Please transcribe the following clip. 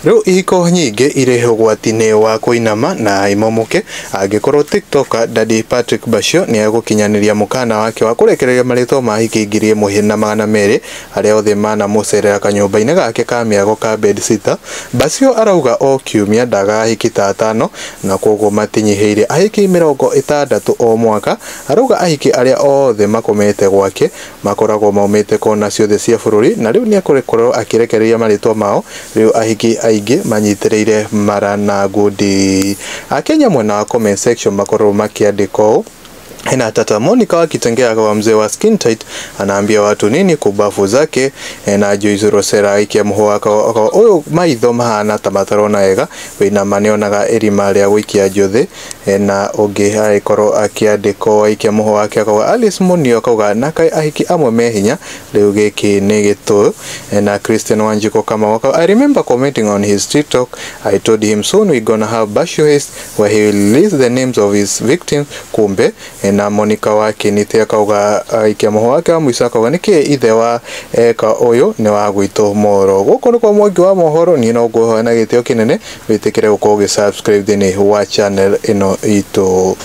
Riu ihiko nyingi iri ugwati-ini wa kuinama na imomoke angikorwo TikToker Daddy Patrick Bashio ni egukinyaniria mukana wake wa kurekereria maritwa ma hiki 1,200 aria othe mana mucerera kanyumba-ini gake ka miago ka bedsitter. Bashio arauga o kiumia ndagahiki ta 5 na koguo matinyihiire ahiki 60 o mwaka. Arauga ahiki aria othe makomete gwake makoragwo maumite kona ciothe cia bururi na riu ni akurekorwo akirekereria maritwa mao. Riu ahiki aingi manyitireire mara na ngudi. Akenya mwena wa comment section makorwo makiandika ũũ: Hena tata Monica wa Kitengela kwa mzee wa Skin Tight anaambia watu nini kubafu zake na Joyce Rosera aikia muho waka uyu maitho mahana ta matarona ega wina manionaga erima ria gwikia njothi na ungi aikorwo akiandika aikia muho wake kwa Alice Munio kauga nakai ahiki amwe mehinya riu giki ni gitu. Na Christian Wanjiko kama waka I remember commenting on his TikTok, I told him soon we gonna have Bashio Heist where he will list the names of his victims. Kumbe na Monica wake ni tia kauga aikia muho wake wa muico kauga niki ithe wa eka uyu ni wa gwito moro. Guko ni kwa mwangi wa mohoro ni no nguhoya na gitio kinene witikire gukorwo gi subscribe thini wa channel ino itu.